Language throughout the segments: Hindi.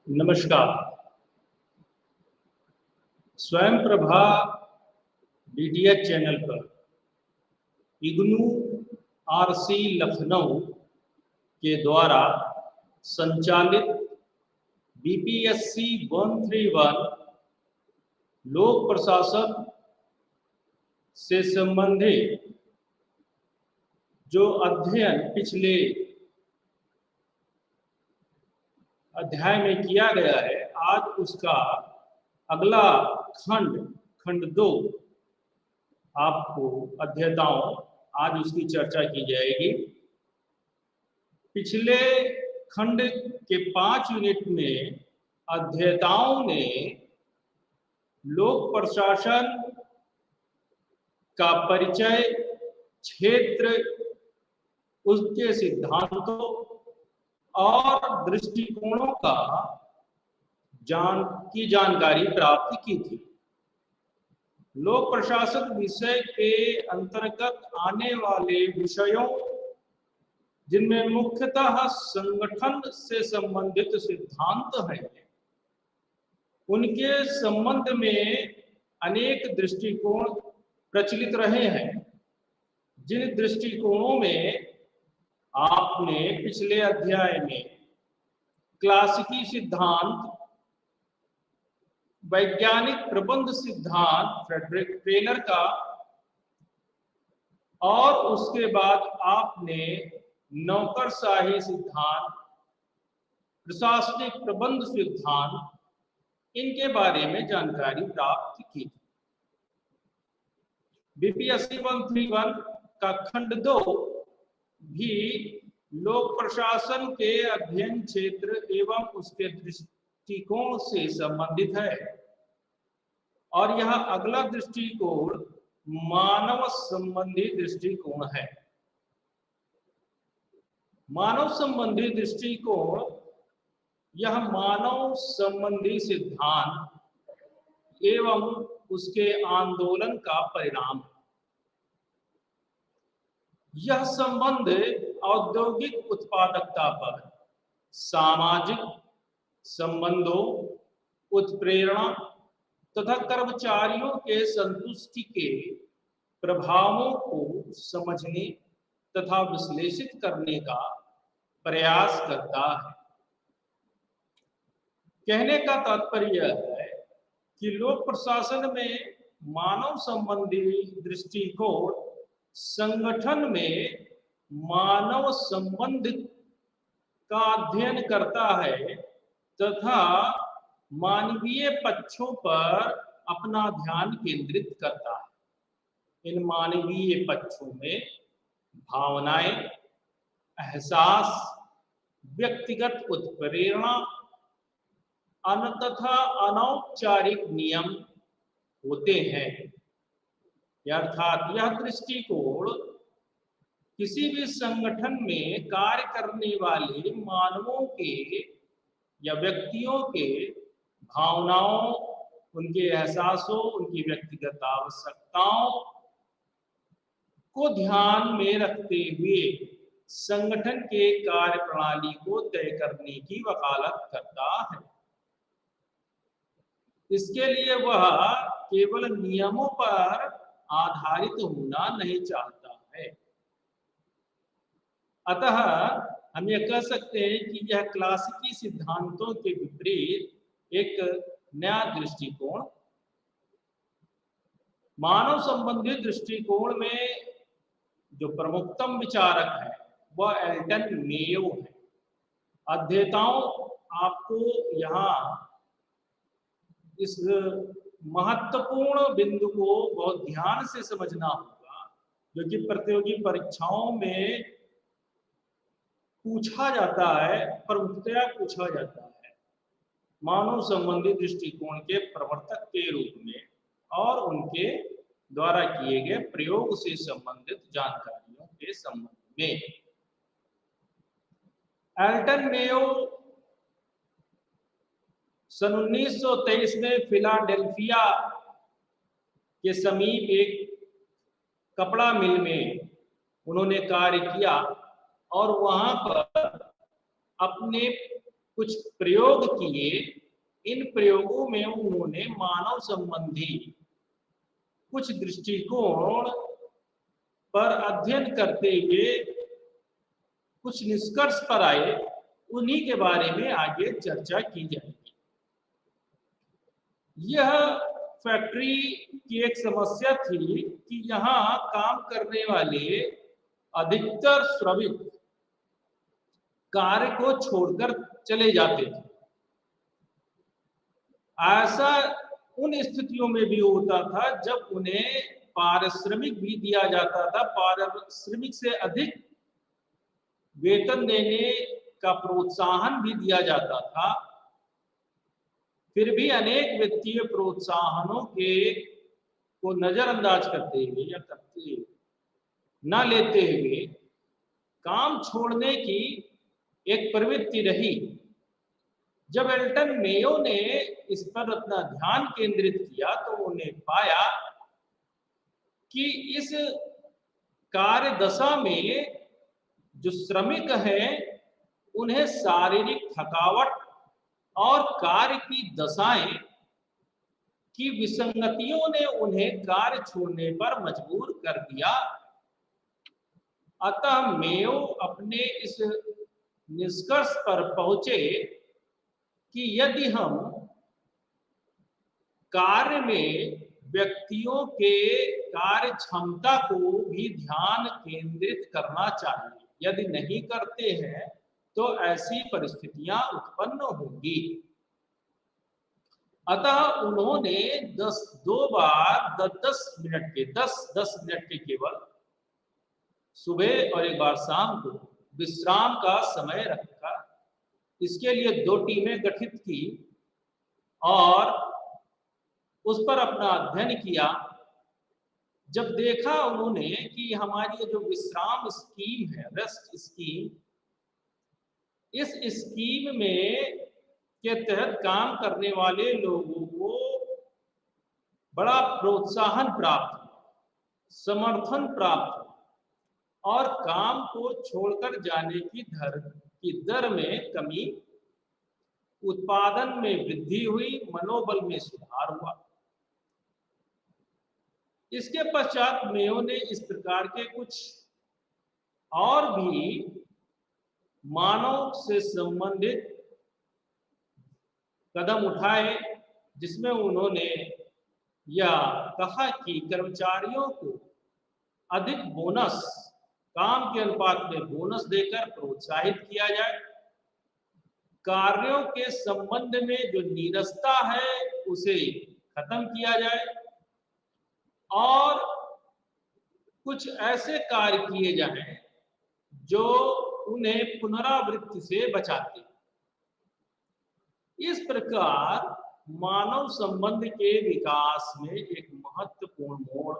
नमस्कार। स्वयं प्रभा डीटीएच चैनल पर इग्नू आरसी लखनऊ के द्वारा संचालित बीपीएससी 131 लोक प्रशासन से संबंधित जो अध्ययन पिछले अध्याय में किया गया है, आज उसका अगला खंड 2 आपको अध्येताओं आज उसकी चर्चा की जाएगी। पिछले खंड के 5 यूनिट में अध्येताओं ने लोक प्रशासन का परिचय, क्षेत्र, उसके सिद्धांतों और दृष्टिकोणों की जानकारी प्राप्त की थी। लोक प्रशासन विषय के अंतर्गत आने वाले विषयों, जिनमें मुख्यतः संगठन से संबंधित सिद्धांत हैं, उनके संबंध में अनेक दृष्टिकोण प्रचलित रहे हैं। जिन दृष्टिकोणों में आपने पिछले अध्याय में क्लासिकी सिद्धांत, वैज्ञानिक प्रबंध सिद्धांत फ्रेडरिक टेलर का, और उसके बाद आपने नौकरशाही सिद्धांत, प्रशासनिक प्रबंध सिद्धांत, इनके बारे में जानकारी प्राप्त की थी। बीपीएससी 131 का खंड 2 भी लोक प्रशासन के अध्ययन क्षेत्र एवं उसके दृष्टिकोण से संबंधित है, और यह अगला दृष्टिकोण मानव संबंधी दृष्टिकोण है। मानव संबंधी दृष्टिकोण यह मानव संबंधी सिद्धांत एवं उसके आंदोलन का परिणाम है। यह संबंध औद्योगिक उत्पादकता पर, सामाजिक संबंधों, उत्प्रेरणा तथा कर्मचारियों के संतुष्टि के प्रभावों को समझने तथा विश्लेषित करने का प्रयास करता है। कहने का तात्पर्य है कि लोक प्रशासन में मानव संबंधी दृष्टिकोण संगठन में मानव संबंध का अध्ययन करता है तथा मानवीय पक्षों पर अपना ध्यान केंद्रित करता है। इन मानवीय पक्षों में भावनाएं, एहसास, व्यक्तिगत उत्प्रेरणा तथा अनौपचारिक नियम होते हैं। अर्थात यह दृष्टिकोण किसी भी संगठन में कार्य करने वाले मानवों के या व्यक्तियों के भावनाओं, उनके एहसासों, उनकी व्यक्तिगत आवश्यकताओं को ध्यान में रखते हुए संगठन के कार्य प्रणाली को तय करने की वकालत करता है। इसके लिए वह केवल नियमों पर आधारित होना नहीं चाहता है। अतः हम यह कह सकते हैं कि यह क्लासिकी सिद्धांतों के विपरीत एक नया दृष्टिकोण। मानव संबंधी दृष्टिकोण में जो प्रमुखतम विचारक है वह एल्टन मेयो है। अध्येताओं, आपको यहाँ इस महत्वपूर्ण बिंदु को बहुत ध्यान से समझना होगा, जो कि प्रतियोगी परीक्षाओं में पूछा जाता है, प्रमुखतया पूछा जाता है। मानव संबंधी दृष्टिकोण के प्रवर्तक के रूप में और उनके द्वारा किए गए प्रयोग से संबंधित जानकारियों के संबंध में एल्टन मेयो सन 1923 में फिलाडेल्फिया के समीप एक कपड़ा मिल में उन्होंने कार्य किया और वहां पर अपने कुछ प्रयोग किए। इन प्रयोगों में उन्होंने मानव संबंधी कुछ दृष्टिकोण पर अध्ययन करते हुए कुछ निष्कर्ष पर आए, उन्हीं के बारे में आगे चर्चा की जाएगी। यह फैक्ट्री की एक समस्या थी कि यहाँ काम करने वाले अधिकतर श्रमिक कार्य को छोड़कर चले जाते थे। ऐसा उन स्थितियों में भी होता था जब उन्हें पारिश्रमिक भी दिया जाता था, पारिश्रमिक से अधिक वेतन देने का प्रोत्साहन भी दिया जाता था। फिर भी अनेक वित्तीय प्रोत्साहनों के को नजरअंदाज करते हुए या करते न लेते हुए काम छोड़ने की एक प्रवृत्ति रही। जब एल्टन मेयो ने इस पर अपना ध्यान केंद्रित किया तो उन्हें पाया कि इस कार्य दशा में जो श्रमिक हैं उन्हें शारीरिक थकावट और कार्य की दशाएं की विसंगतियों ने उन्हें कार्य छोड़ने पर मजबूर कर दिया। अतः मेयो अपने इस निष्कर्ष पर पहुंचे कि यदि हम कार्य में व्यक्तियों के कार्य क्षमता को भी ध्यान केंद्रित करना चाहिए, यदि नहीं करते हैं तो ऐसी परिस्थितियां उत्पन्न होंगी। अतः उन्होंने 2 बार 10 मिनट के केवल सुबह और एक बार शाम को विश्राम का समय रखा। इसके लिए 2 टीमें गठित की और उस पर अपना अध्ययन किया। जब देखा उन्होंने कि हमारी जो विश्राम स्कीम है, रेस्ट स्कीम, इस स्कीम में के तहत काम करने वाले लोगों को बड़ा प्रोत्साहन प्राप्त, समर्थन प्राप्त और काम को छोड़कर जाने की दर में कमी, उत्पादन में वृद्धि हुई, मनोबल में सुधार हुआ। इसके पश्चात मेयो ने इस प्रकार के कुछ और भी मानव से संबंधित कदम उठाए, जिसमें उन्होंने यह कहा कि कर्मचारियों को अधिक बोनस, काम के अनुपात में बोनस देकर प्रोत्साहित किया जाए। कार्यों के संबंध में जो नीरसता है उसे खत्म किया जाए और कुछ ऐसे कार्य किए जाएं जो उन्हें पुनरावृत्ति से बचाते। इस प्रकार मानव संबंध के विकास में एक महत्वपूर्ण मोड़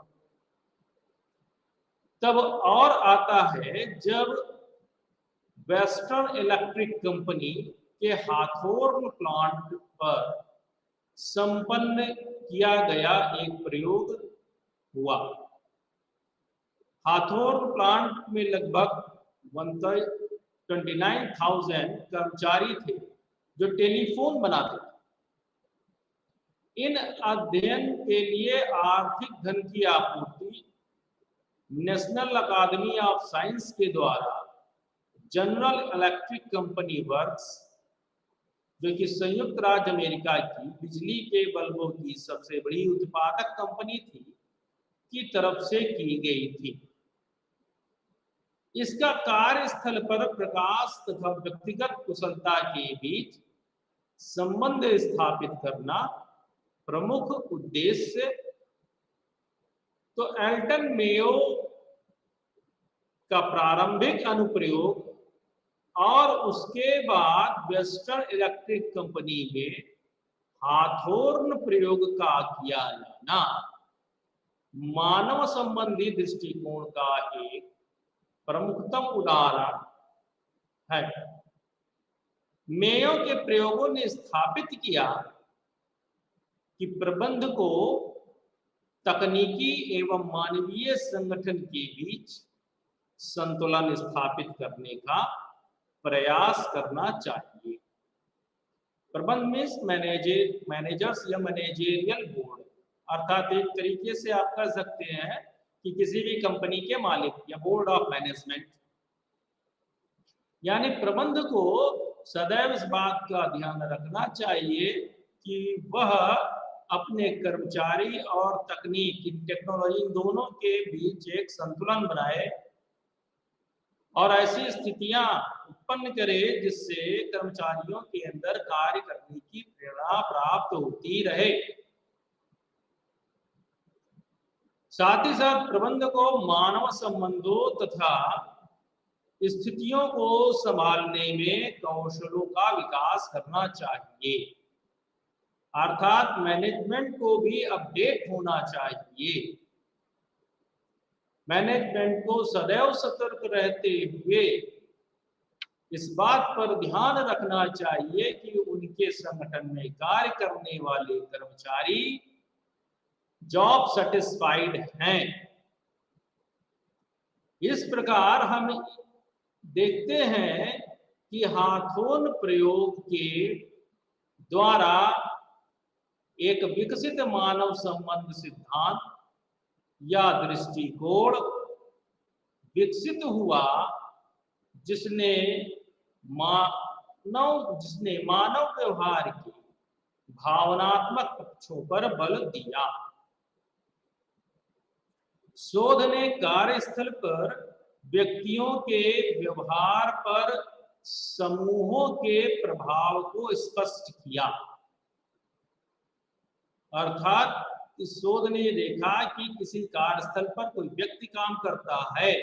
तब और आता है जब वेस्टर्न इलेक्ट्रिक कंपनी के हाथोर्न प्लांट पर संपन्न किया गया एक प्रयोग हुआ। हाथोर्न प्लांट में लगभग 29,000 कर्मचारी थे जो टेलीफोन बनाते थे। इन अध्ययन के लिए आर्थिक धन की आपूर्ति नेशनल अकादमी ऑफ साइंस के द्वारा जनरल इलेक्ट्रिक कंपनी वर्क्स, जो कि संयुक्त राज्य अमेरिका की बिजली के बल्बों की सबसे बड़ी उत्पादक कंपनी थी, की तरफ से की गई थी। इसका कार्यस्थल पर प्रकाश तथा व्यक्तिगत कुशलता के बीच संबंध स्थापित करना प्रमुख उद्देश्य। तो एल्टन मेयो का प्रारंभिक अनुप्रयोग और उसके बाद वेस्टर्न इलेक्ट्रिक कंपनी में हाथोर्न प्रयोग का किया जाना मानव संबंधी दृष्टिकोण का एक प्रमुखतम उदाहरण है। मेयो के प्रयोगों ने स्थापित किया कि प्रबंध को तकनीकी एवं मानवीय संगठन के बीच संतुलन स्थापित करने का प्रयास करना चाहिए। प्रबंध मीन्स मैनेजर्स या मैनेजेरियल बोर्ड, अर्थात एक तरीके से आप कह सकते हैं कि किसी भी कंपनी के मालिक या बोर्ड ऑफ मैनेजमेंट। यानी प्रबंध को सदैव इस बात का ध्यान रखना चाहिए कि वह अपने कर्मचारी और तकनीक, टेक्नोलॉजी, इन दोनों के बीच एक संतुलन बनाए और ऐसी स्थितियां उत्पन्न करे जिससे कर्मचारियों के अंदर कार्य करने की प्रेरणा प्राप्त होती रहे। साथ ही साथ प्रबंध को मानव संबंधों तथा स्थितियों को संभालने में कौशलों का विकास करना चाहिए, अर्थात मैनेजमेंट को भी अपडेट होना चाहिए। मैनेजमेंट को सदैव सतर्क रहते हुए इस बात पर ध्यान रखना चाहिए कि उनके संगठन में कार्य करने वाले कर्मचारी जॉब सेटिस्फाइड हैं। इस प्रकार हम देखते हैं कि हाथोन प्रयोग के द्वारा एक विकसित मानव संबंध सिद्धांत या दृष्टिकोण विकसित हुआ जिसने मानव व्यवहार के भावनात्मक पक्षों पर बल दिया। शोध ने कार्यस्थल पर व्यक्तियों के व्यवहार पर समूहों के प्रभाव को स्पष्ट किया, अर्थात इस शोध ने देखा कि किसी कार्यस्थल पर कोई व्यक्ति काम करता है,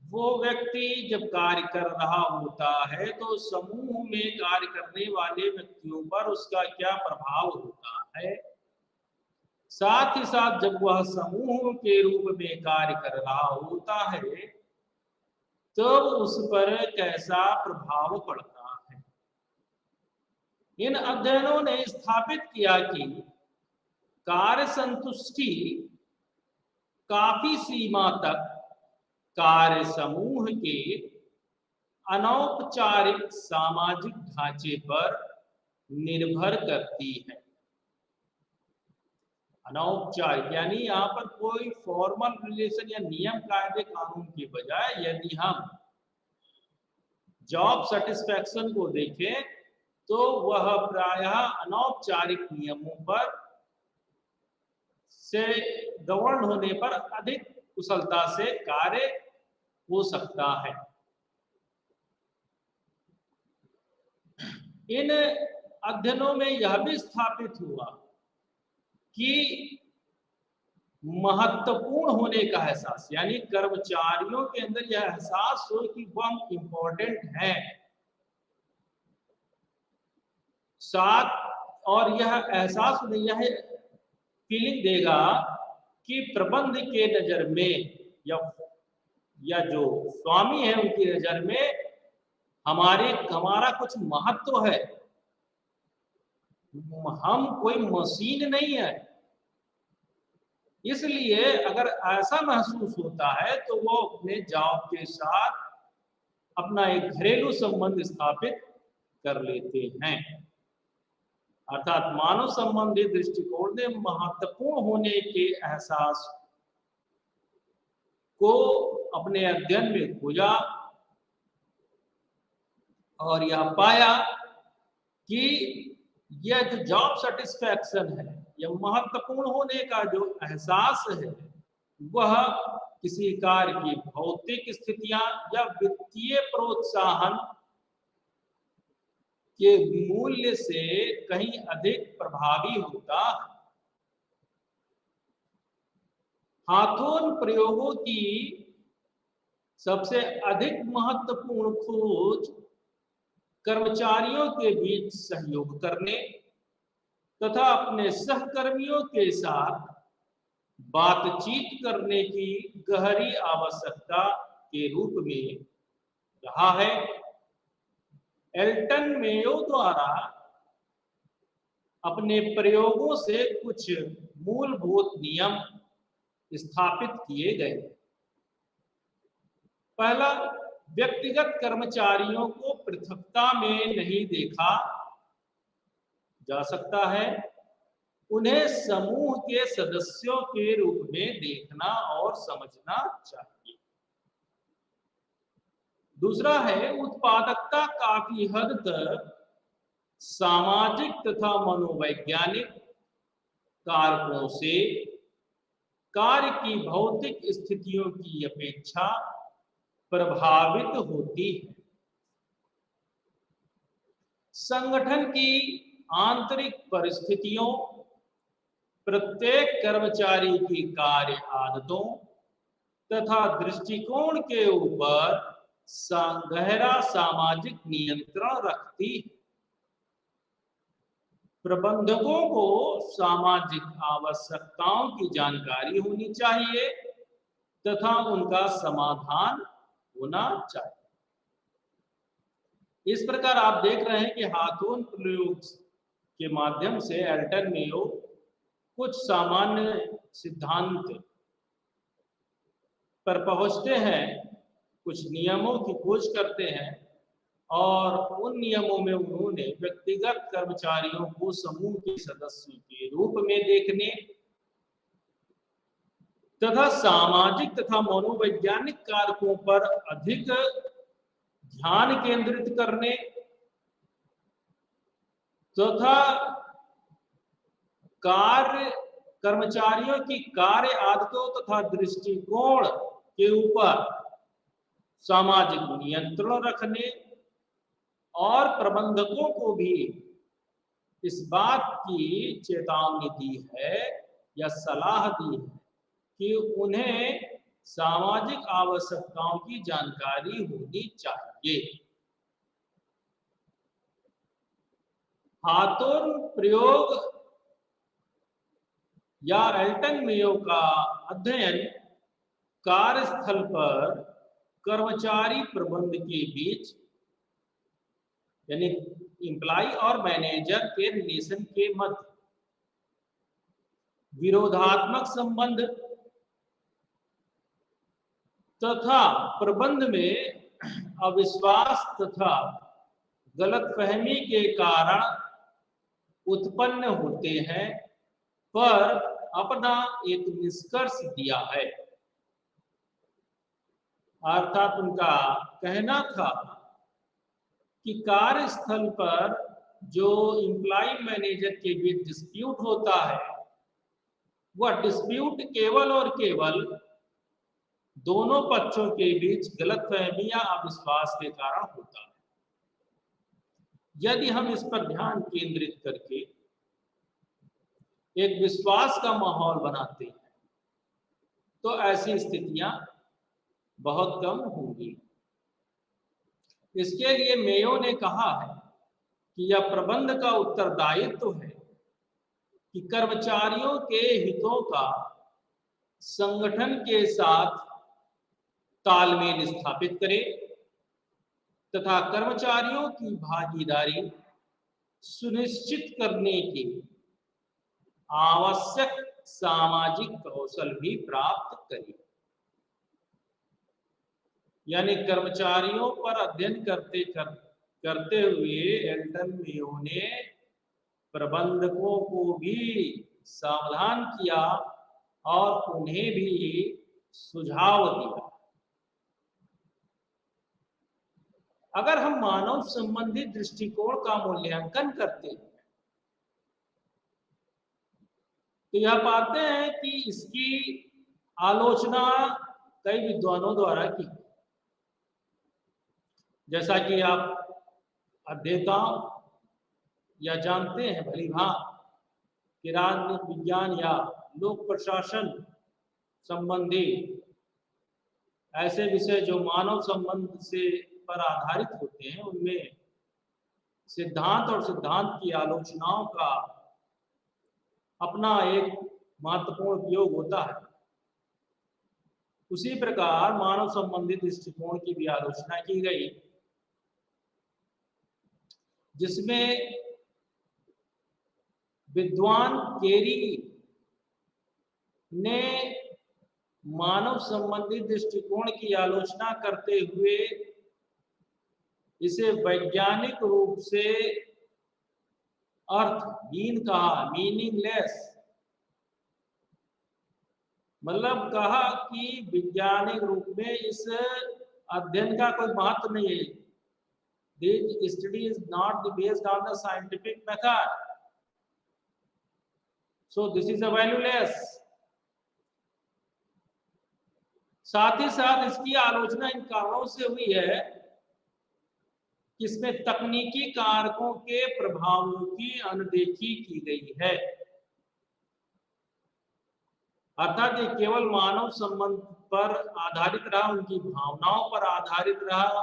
वो व्यक्ति जब कार्य कर रहा होता है तो समूह में कार्य करने वाले व्यक्तियों पर उसका क्या प्रभाव होता है, साथ ही साथ जब वह समूह के रूप में कार्य कर रहा होता है तो उस पर कैसा प्रभाव पड़ता है। इन अध्ययनों ने स्थापित किया कि कार्य संतुष्टि काफी सीमा तक कार्य समूह के अनौपचारिक सामाजिक ढांचे पर निर्भर करती है। अनौपचारिक यानी यहाँ पर कोई फॉर्मल रिलेशन या नियम कायदे कानून के बजाय यदि हम जॉब सेटिस्फैक्शन को देखें तो वह प्रायः अनौपचारिक नियमों पर से गवर्न होने पर अधिक कुशलता से कार्य हो सकता है। इन अध्ययनों में यह भी स्थापित हुआ कि महत्वपूर्ण होने का एहसास, यानी कर्मचारियों के अंदर यह एहसास हो कि वह इंपॉर्टेंट है, साथ और यह एहसास उन्हें यह फीलिंग देगा कि प्रबंध के नजर में या जो स्वामी है उनकी नजर में हमारा कुछ महत्व है, हम कोई मशीन नहीं है। इसलिए अगर ऐसा महसूस होता है तो वो अपने जॉब के साथ अपना एक घरेलू संबंध स्थापित कर लेते हैं, अर्थात मानव संबंधी दृष्टिकोण ने महत्वपूर्ण होने के एहसास को अपने अध्ययन में खोजा और यह पाया कि यह जो जॉब सेटिस्फैक्शन है, यह महत्वपूर्ण होने का जो एहसास है वह किसी कार्य की भौतिक स्थितियां या वित्तीय प्रोत्साहन के मूल्य से कहीं अधिक प्रभावी होता है। हाथोन प्रयोगों की सबसे अधिक महत्वपूर्ण खोज कर्मचारियों के बीच सहयोग करने तथा अपने सहकर्मियों के साथ बातचीत करने की गहरी आवश्यकता के रूप में रहा है। एल्टन मेयो द्वारा अपने प्रयोगों से कुछ मूलभूत नियम स्थापित किए गए। पहला, व्यक्तिगत कर्मचारियों को पृथकता में नहीं देखा जा सकता है, उन्हें समूह के सदस्यों के रूप में देखना और समझना चाहिए। दूसरा है, उत्पादकता काफी हद तक सामाजिक तथा मनोवैज्ञानिक कारकों से कार्य की भौतिक स्थितियों की अपेक्षा प्रभावित होती है। संगठन की आंतरिक परिस्थितियों, प्रत्येक कर्मचारी की कार्य आदतों तथा दृष्टिकोण के ऊपर गहरा सामाजिक नियंत्रण रखती है। प्रबंधकों को सामाजिक आवश्यकताओं की जानकारी होनी चाहिए तथा उनका समाधान होना चाहिए। इस प्रकार आप देख रहे हैं कि हाथों प्रयोग के माध्यम से एल्टन मेयो कुछ सामान्य सिद्धांत पर पहुंचते हैं, कुछ नियमों की खोज करते हैं और उन नियमों में उन्होंने व्यक्तिगत कर्मचारियों को समूह के सदस्यों के रूप में देखने तथा सामाजिक तथा मनोवैज्ञानिक कारकों पर अधिक ध्यान केंद्रित करने तथा कर्मचारियों की कार्य आदतों तथा दृष्टिकोण के ऊपर सामाजिक नियंत्रण रखने और प्रबंधकों को भी इस बात की चेतावनी दी है या सलाह दी है कि उन्हें सामाजिक आवश्यकताओं की जानकारी होनी चाहिए। हाथों प्रयोग या एल्टन मेयो का अध्ययन कार्यस्थल पर कर्मचारी प्रबंध के बीच यानी एम्प्लॉय और मैनेजर के रिलेशन के मध्य विरोधात्मक संबंध तथा प्रबंध में अविश्वास तथा गलतफहमी के कारण उत्पन्न होते हैं पर अपना एक निष्कर्ष दिया है। अर्थात उनका कहना था कि कार्यस्थल पर जो एम्प्लॉय मैनेजर के बीच डिस्प्यूट होता है, वह डिस्प्यूट केवल और केवल दोनों पक्षों के बीच गलतफहमी या अविश्वास के कारण होता है। यदि हम इस पर ध्यान केंद्रित करके एक विश्वास का माहौल बनाते हैं तो ऐसी स्थितियां बहुत कम होंगी। इसके लिए मेयो ने कहा है कि यह प्रबंध का उत्तरदायित्व है कि कर्मचारियों के हितों का संगठन के साथ तालमेल स्थापित करे तथा कर्मचारियों की भागीदारी सुनिश्चित करने के आवश्यक सामाजिक कौशल भी प्राप्त करे। यानी कर्मचारियों पर अध्ययन करते हुए एल्टन मेयो ने प्रबंधकों को भी सावधान किया और उन्हें भी सुझाव दिया। अगर हम मानव संबंधी दृष्टिकोण का मूल्यांकन करते हैं तो यह पाते हैं कि इसकी आलोचना कई विद्वानों द्वारा की, जैसा कि आप अध्येता या जानते हैं भली भांति कि राजनीति विज्ञान या लोक प्रशासन संबंधी ऐसे विषय जो मानव संबंध से पर आधारित होते हैं, उनमें सिद्धांत और सिद्धांत की आलोचनाओं का अपना एक महत्वपूर्ण उपयोग होता है। उसी प्रकार मानव संबंधी दृष्टिकोण की भी आलोचना की गई, जिसमें विद्वान केरी ने मानव संबंधी दृष्टिकोण की आलोचना करते हुए इसे वैज्ञानिक रूप से अर्थहीन कहा, मीनिंगलेस। मतलब कहा कि वैज्ञानिक रूप में इस अध्ययन का कोई महत्व नहीं है। This study is not based on the scientific method, so this is a valueless. साथ ही साथ इसकी आलोचना इन कारणों से हुई है कि इसमें तकनीकी कारकों के प्रभावों की अनदेखी की गई है। अर्थात ये केवल मानव संबंध पर आधारित रहा, उनकी भावनाओं पर आधारित रहा,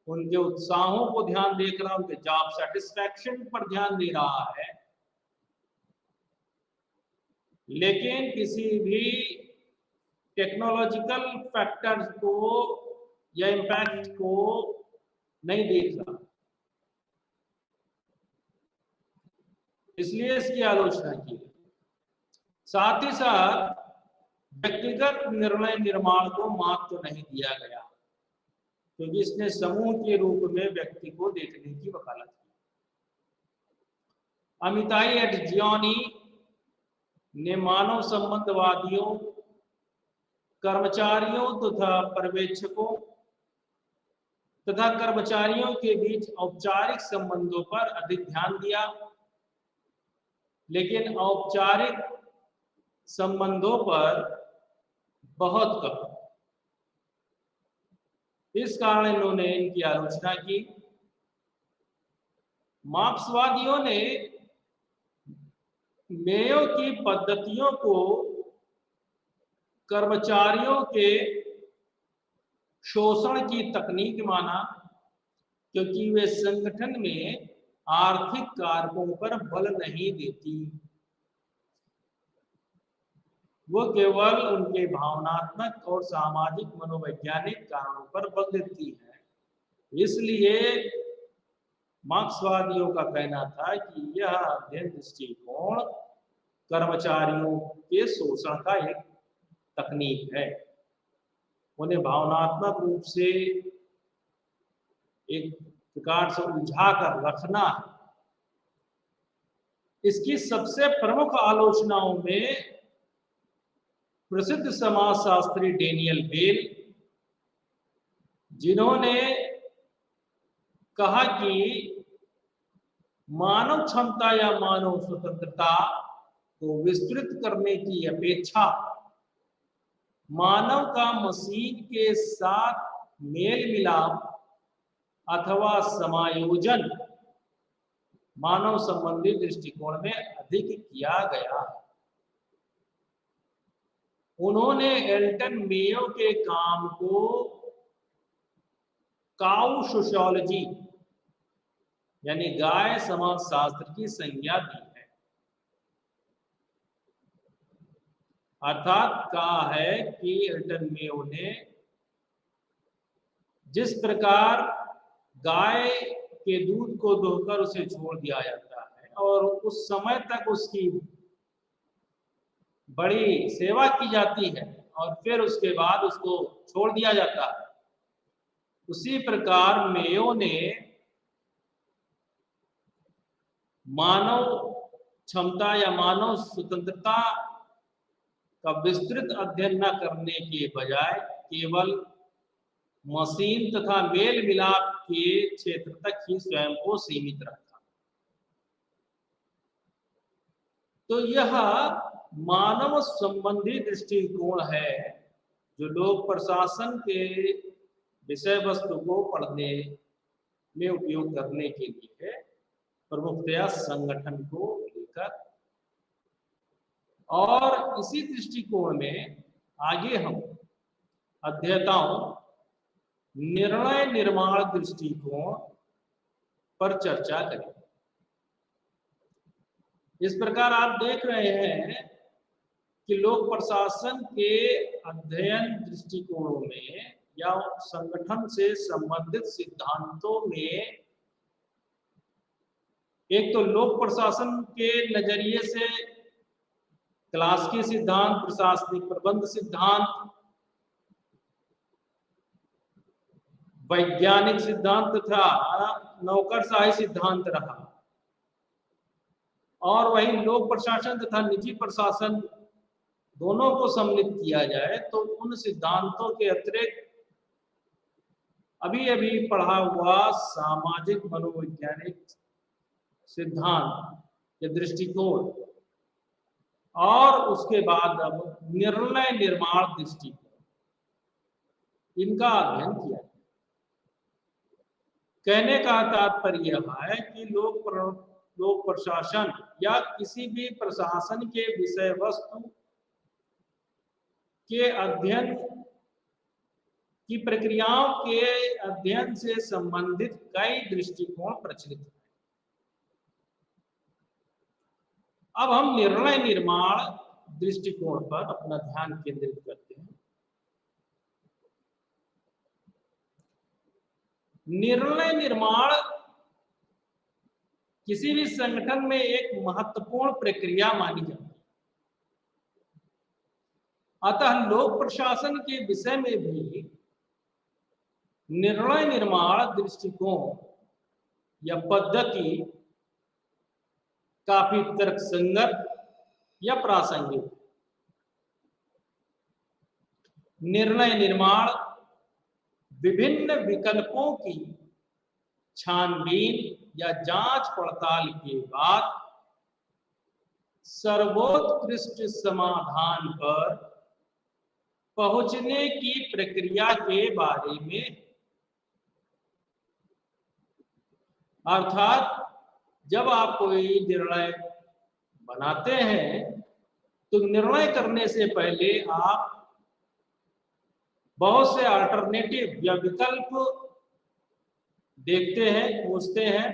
उनके उत्साहों को ध्यान देख रहा, उनके जॉब सेटिस्फैक्शन पर ध्यान दे रहा है, लेकिन किसी भी टेक्नोलॉजिकल फैक्टर्स को या इम्पैक्ट को नहीं देख रहा। इसलिए इसकी आलोचना की। साथ ही साथ व्यक्तिगत निर्णय निर्माण को महत्व नहीं दिया गया, क्योंकि इसने समूह के रूप में व्यक्ति को देखने की वकालत की। अमिताई एडजियानी ने मानव संबंधवादियों, कर्मचारियों तथा पर्यवेक्षकों तथा कर्मचारियों के बीच औपचारिक संबंधों पर अधिक ध्यान दिया, लेकिन औपचारिक संबंधों पर बहुत कम। इस कारण इन्होंने इनकी आलोचना की। मार्क्सवादियों ने मेयो की पद्धतियों को कर्मचारियों के शोषण की तकनीक माना, क्योंकि वे संगठन में आर्थिक कारकों पर बल नहीं देती, वो केवल उनके भावनात्मक और सामाजिक मनोवैज्ञानिक कारणों पर बल देती है। इसलिए मार्क्सवादियों का कहना था कि यह अध्ययन दृष्टिकोण कर्मचारियों के शोषण का एक तकनीक है, उन्हें भावनात्मक रूप से एक प्रकार से उलझा कर रखना है। इसकी सबसे प्रमुख आलोचनाओं में प्रसिद्ध समाजशास्त्री डेनियल बेल, जिन्होंने कहा कि मानव क्षमता या मानव स्वतंत्रता को विस्तृत करने की अपेक्षा मानव का मशीन के साथ मेल मिलाप अथवा समायोजन मानव संबंधी दृष्टिकोण में अधिक किया गया है। उन्होंने एल्टन मेयो के काम को काउ सोशियोलॉजी यानी गाय समाजशास्त्र की संज्ञा दी है। अर्थात कहा है कि एल्टन मेयो ने जिस प्रकार गाय के दूध को दोहकर उसे छोड़ दिया जाता है और उस समय तक उसकी बड़ी सेवा की जाती है और फिर उसके बाद उसको छोड़ दिया जाता है, उसी प्रकार मेयो ने मानव क्षमता या मानव स्वतंत्रता का विस्तृत अध्ययन न करने के बजाय केवल मशीन तथा मेल मिलाप के क्षेत्र तक ही स्वयं को सीमित रखा। तो यह मानव संबंधी दृष्टिकोण है जो लोक प्रशासन के विषय वस्तु को पढ़ने में उपयोग करने के लिए प्रमुखतया संगठन को लेकर, और इसी दृष्टिकोण में आगे हम अध्येताओं निर्णय निर्माण दृष्टिकोण पर चर्चा करें। इस प्रकार आप देख रहे हैं कि लोक प्रशासन के अध्ययन दृष्टिकोणों में या संगठन से संबंधित सिद्धांतों में एक तो लोक प्रशासन के नजरिए से क्लासिकी सिद्धांत, प्रशासनिक प्रबंध सिद्धांत, वैज्ञानिक सिद्धांत तथा नौकरशाही सिद्धांत रहा, और वही लोक प्रशासन तथा निजी प्रशासन दोनों को सम्मिलित किया जाए तो उन सिद्धांतों के अतिरिक्त अभी अभी पढ़ा हुआ सामाजिक मनोवैज्ञानिक सिद्धांत या दृष्टिकोण, और उसके बाद अब निर्णय निर्माण दृष्टिकोण, इनका अध्ययन किया। कहने का तात्पर्य यह है कि लोक प्रशासन या किसी भी प्रशासन के विषय वस्तु के अध्ययन की प्रक्रियाओं के अध्ययन से संबंधित कई दृष्टिकोण प्रचलित हैं। अब हम निर्णय निर्माण दृष्टिकोण पर अपना ध्यान केंद्रित करते हैं। निर्णय निर्माण किसी भी संगठन में एक महत्वपूर्ण प्रक्रिया मानी जाती है। अतः लोक प्रशासन के विषय में भी निर्णय निर्माण दृष्टिकोण या पद्धति काफी तर्कसंगत या प्रासंगिक। निर्णय निर्माण विभिन्न विकल्पों की छानबीन या जांच पड़ताल के बाद सर्वोत्कृष्ट समाधान पर पहुंचने की प्रक्रिया के बारे में, अर्थात जब आप कोई निर्णय बनाते हैं तो निर्णय करने से पहले आप बहुत से अल्टरनेटिव या विकल्प देखते हैं, खोजते हैं,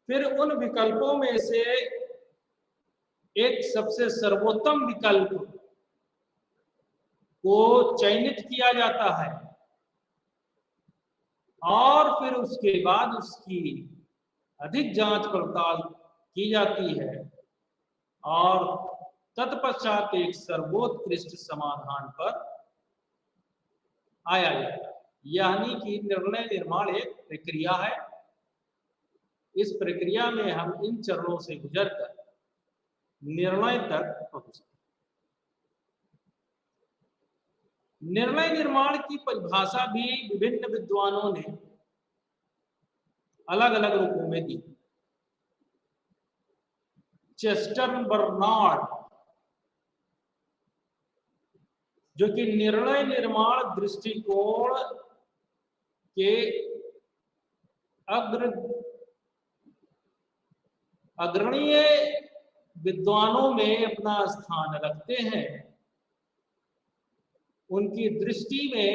फिर उन विकल्पों में से एक सबसे सर्वोत्तम विकल्प को चयनित किया जाता है और फिर उसके बाद उसकी अधिक जांच पड़ताल की जाती है और तत्पश्चात एक सर्वोत्कृष्ट समाधान पर आया जाता है। यानी कि निर्णय निर्माण एक प्रक्रिया है। इस प्रक्रिया में हम इन चरणों से गुजरकर निर्णय तक पहुंचते हैं। निर्णय निर्माण की परिभाषा भी विभिन्न विद्वानों ने अलग अलग रूपों में दी। चेस्टर बर्नार्ड, जो कि निर्णय निर्माण दृष्टिकोण के अग्रणीय विद्वानों में अपना स्थान रखते हैं, उनकी दृष्टि में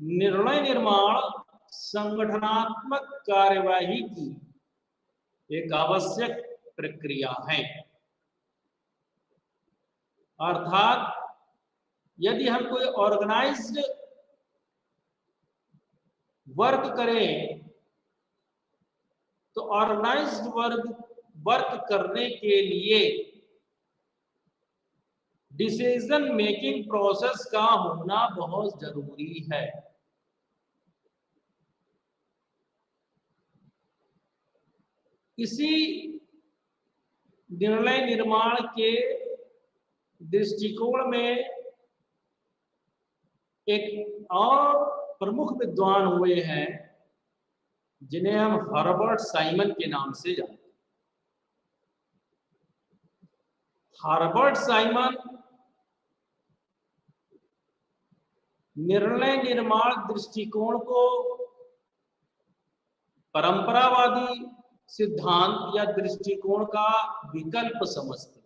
निर्णय निर्माण संगठनात्मक कार्यवाही की एक आवश्यक प्रक्रिया है। अर्थात यदि हम कोई ऑर्गेनाइज्ड वर्क करें तो ऑर्गेनाइज्ड वर्क करने के लिए डिसीजन मेकिंग प्रोसेस का होना बहुत जरूरी है। इसी निर्णय निर्माण के दृष्टिकोण में एक और प्रमुख विद्वान हुए हैं जिन्हें हम हर्बर्ट साइमन के नाम से जानते हैं। हर्बर्ट साइमन निर्णय निर्माण दृष्टिकोण को परंपरावादी सिद्धांत या दृष्टिकोण का विकल्प समझते हैं।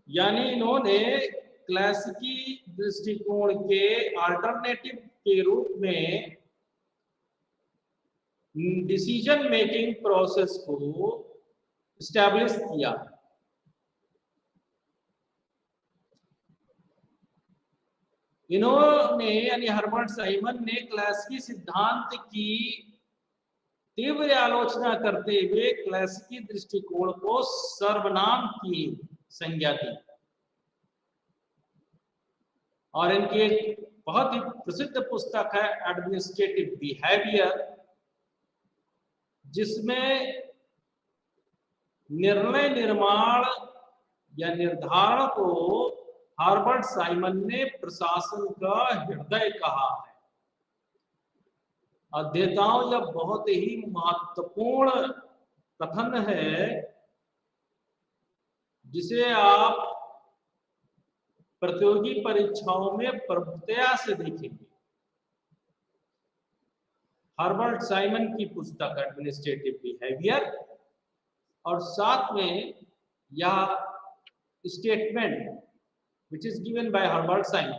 यानी इन्होंने क्लासिकी दृष्टिकोण के अल्टरनेटिव के रूप में डिसीजन मेकिंग प्रोसेस को एस्टैब्लिश किया। इन्होंने यानी हर्बर्ट साइमन ने क्लासिकी सिद्धांत की तीव्र आलोचना करते हुए क्लासिकी दृष्टिकोण को सर्वनाम की संज्ञा दी और इनकी एक बहुत ही प्रसिद्ध पुस्तक है एडमिनिस्ट्रेटिव बिहेवियर, जिसमें निर्णय निर्माण या निर्धारण को हर्बर्ट साइमन ने प्रशासन का हृदय कहा है। अध्येताओं, यह बहुत ही महत्वपूर्ण कथन है जिसे आप प्रतियोगी परीक्षाओं में प्रमुखता से देखेंगे। हर्बर्ट साइमन की पुस्तक एडमिनिस्ट्रेटिव बिहेवियर और साथ में यह statement which is given by Herbert Simon।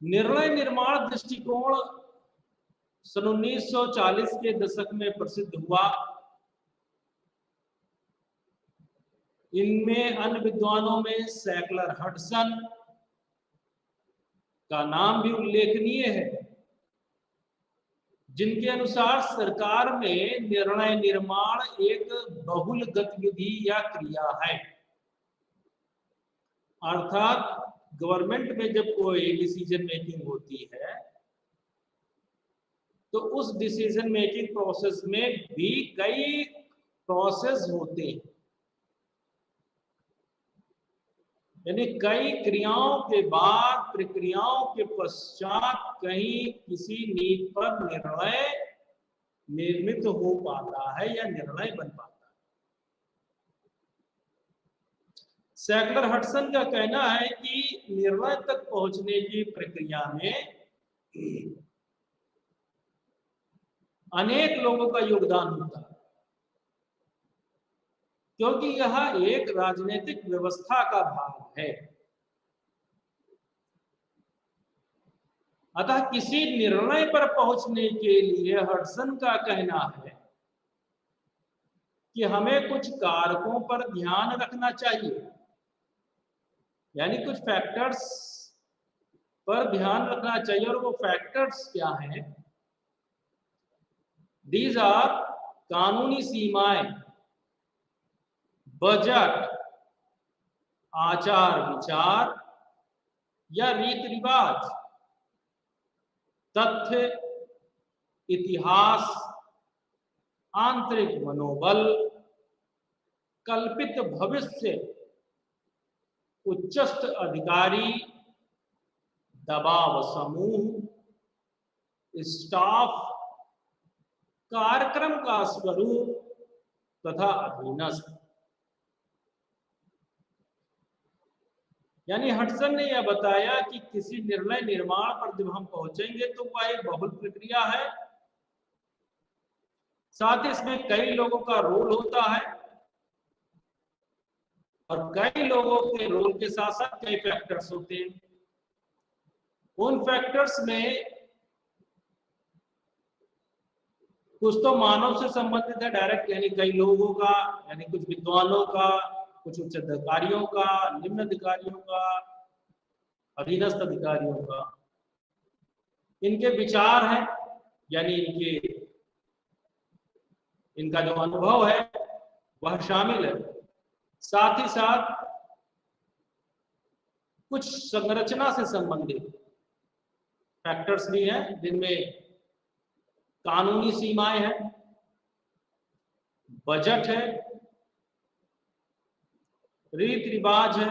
निर्णय निर्माण दृष्टिकोण सन 1940 के दशक में प्रसिद्ध हुआ। इनमें अन्य विद्वानों में सैकलर हडसन का नाम भी उल्लेखनीय है, जिनके अनुसार सरकार में निर्णय निर्माण एक बहुल गतिविधि या क्रिया है। अर्थात गवर्नमेंट में जब कोई डिसीजन मेकिंग होती है तो उस डिसीजन मेकिंग प्रोसेस में भी कई प्रोसेस होते हैं, यानी कई क्रियाओं के बाद प्रक्रियाओं के पश्चात कहीं किसी नीति पर निर्णय निर्मित हो पाता है या निर्णय बन पाता है। सैकलर हडसन का कहना है कि निर्णय तक पहुंचने की प्रक्रिया में अनेक लोगों का योगदान होता है, क्योंकि यह एक राजनीतिक व्यवस्था का भाग है। अतः किसी निर्णय पर पहुंचने के लिए हडसन का कहना है कि हमें कुछ कारकों पर ध्यान रखना चाहिए, यानी कुछ फैक्टर्स पर ध्यान रखना चाहिए। और वो फैक्टर्स क्या हैं? दीज आर कानूनी सीमाएं, बजट, आचार विचार या रीति रिवाज, तथ्य, इतिहास, आंतरिक मनोबल, कल्पित भविष्य, उच्चस्थ अधिकारी, दबाव समूह, स्टाफ, कार्यक्रम का स्वरूप तथा अधीनस्थ। यानी हडसन ने यह बताया कि किसी निर्णय निर्माण पर जब हम पहुंचेंगे तो वह एक बहुल प्रक्रिया है, साथ ही इसमें कई लोगों का रोल होता है और कई लोगों के रोल के साथ साथ कई फैक्टर्स होते हैं। उन फैक्टर्स में कुछ तो मानव से संबंधित है डायरेक्ट, यानी कई लोगों का, यानी कुछ विद्वानों का, कुछ उच्च अधिकारियों का, निम्न अधिकारियों का, अधीनस्थ अधिकारियों का। इनके विचार है, यानी इनका जो अनुभव है वह शामिल है। साथ ही साथ कुछ संरचना से संबंधित फैक्टर्स भी हैं, जिनमें कानूनी सीमाएं हैं, बजट है, रीति रिवाज है,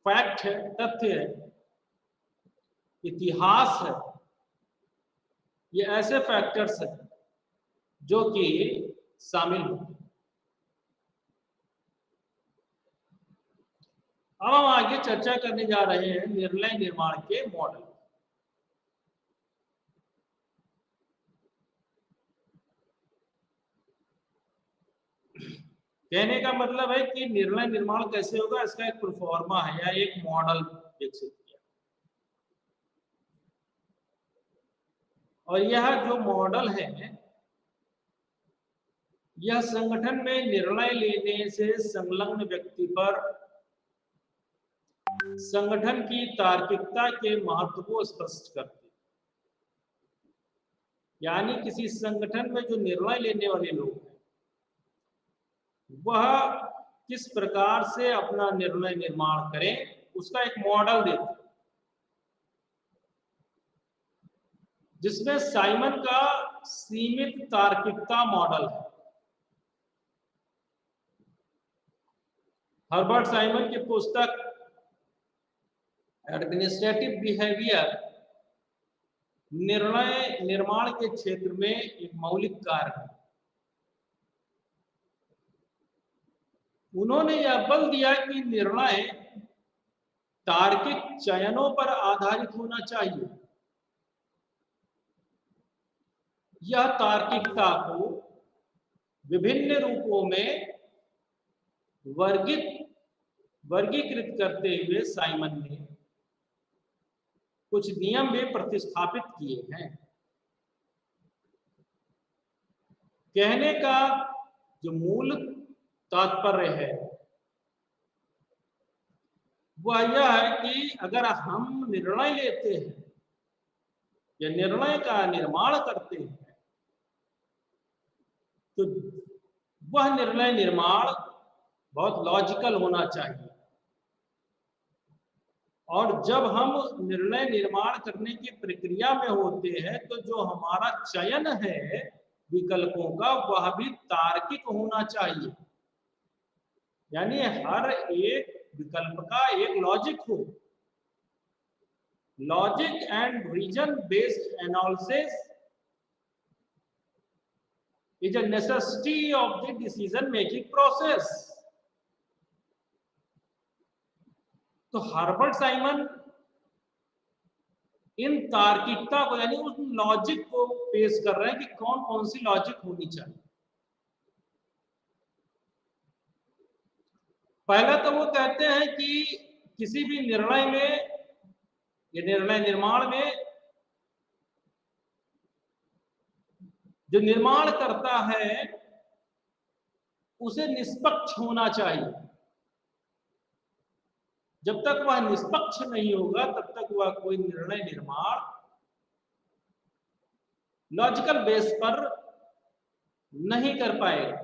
फैक्ट है, तथ्य है, इतिहास है। ये ऐसे फैक्टर्स हैं जो कि शामिल होते हैं। अब हम आगे चर्चा करने जा रहे हैं निर्णय निर्माण के मॉडल। कहने का मतलब है कि निर्णय निर्माण कैसे होगा, इसका एक प्रोफॉर्मा है या एक मॉडल विकसित किया। और यह जो मॉडल है यह संगठन में निर्णय लेने से संलग्न व्यक्ति पर संगठन की तार्किकता के महत्व को स्पष्ट करती है। यानी किसी संगठन में जो निर्णय लेने वाले लोग हैं वह किस प्रकार से अपना निर्णय निर्माण करें उसका एक मॉडल देते हैं, जिसमें साइमन का सीमित तार्किकता मॉडल है। हर्बर्ट साइमन की पुस्तक एडमिनिस्ट्रेटिव बिहेवियर निर्णय निर्माण के क्षेत्र में एक मौलिक कार्य है। उन्होंने यह बल दिया कि निर्णय तार्किक चयनों पर आधारित होना चाहिए। यह तार्किकता को विभिन्न रूपों में वर्गीकृत करते हुए साइमन ने कुछ नियम भी प्रतिस्थापित किए हैं। कहने का जो मूल तात्पर्य है वह यह है कि अगर हम निर्णय लेते हैं या निर्णय का निर्माण करते हैं तो वह निर्णय निर्माण बहुत लॉजिकल होना चाहिए। और जब हम निर्णय निर्माण करने की प्रक्रिया में होते हैं तो जो हमारा चयन है विकल्पों का वह भी तार्किक होना चाहिए, यानी हर एक विकल्प का एक लॉजिक हो। Logic and reason based analysis is a necessity of the decision making process। तो हर्बर्ट साइमन इन तार्किकता को यानी उस लॉजिक को पेश कर रहे हैं कि कौन कौन सी लॉजिक होनी चाहिए। पहला तो वो कहते हैं कि किसी भी निर्णय में या निर्णय निर्माण में जो निर्माण करता है उसे निष्पक्ष होना चाहिए। जब तक वह निष्पक्ष नहीं होगा तब तक वह कोई निर्णय निर्माण लॉजिकल बेस पर नहीं कर पाएगा।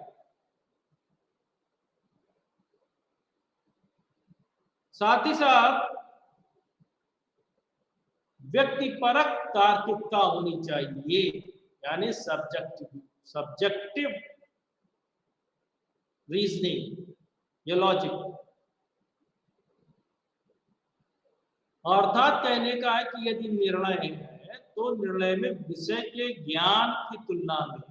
साथ ही साथ व्यक्तिपरक तार्किकता होनी चाहिए, यानी सब्जेक्टिव रीजनिंग या लॉजिक। अर्थात कहने का है कि यदि निर्णय है तो निर्णय में विषय के ज्ञान की तुलना में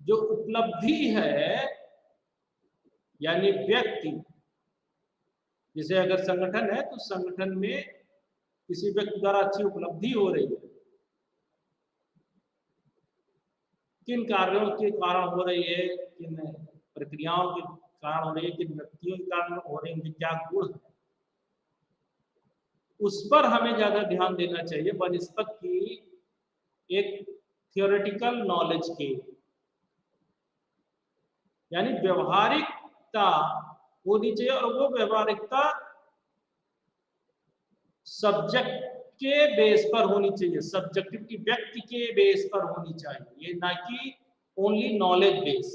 जो उपलब्धि है, यानी व्यक्ति, जैसे अगर संगठन है तो संगठन में किसी व्यक्ति द्वारा अच्छी उपलब्धि हो रही है, किन कार्यों के कारण हो रही है, किन प्रक्रियाओं के कारण हो रही है, किन व्यक्तियों के कारण हो रही है, उनके क्या गुण है, उस पर हमें ज्यादा ध्यान देना चाहिए बनिस्बत की एक थियोरेटिकल नॉलेज के। यानी व्यवहारिकता होनी चाहिए और वो व्यवहारिकता सब्जेक्ट के बेस पर होनी चाहिए, सब्जेक्टिव की व्यक्ति के बेस पर होनी चाहिए, ना कि ओनली नॉलेज बेस।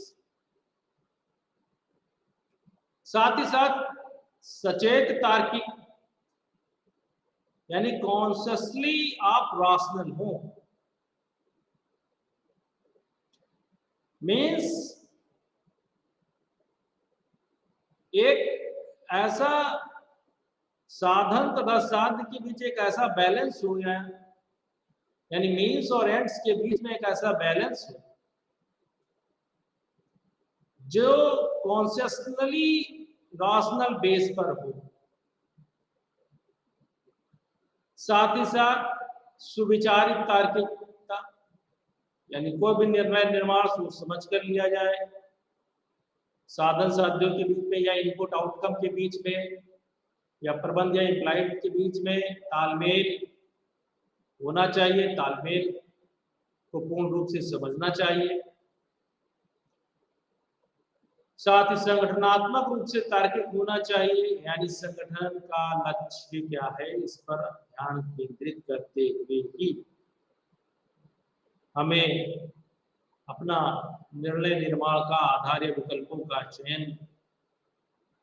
साथ ही साथ सचेत तार्किक, यानी कॉन्शियसली आप रैशनल हो। मीन्स एक ऐसा साधन तथा साध्य के बीच एक ऐसा बैलेंस हो गया, यानी मीन्स और एंड्स के बीच में एक ऐसा बैलेंस हो जो कॉन्शियसली रैशनल बेस पर हो। साथ ही साथ सुविचारित तार्किकता, यानी कोई भी निर्णय निर्माण सोच समझ कर लिया जाए, साधन साध्यों के बीच में या इनपुट आउटकम के बीच में या प्रबंध या इम्प्लाइड के बीच में तालमेल होना चाहिए, तालमेल को पूर्ण रूप से समझना चाहिए। साथ ही संगठनात्मक रूप से तार्किक होना चाहिए, यानी संगठन का लक्ष्य क्या है इस पर ध्यान केंद्रित करते हुए ही हमें अपना निर्णय निर्माण का आधार विकल्पों का चयन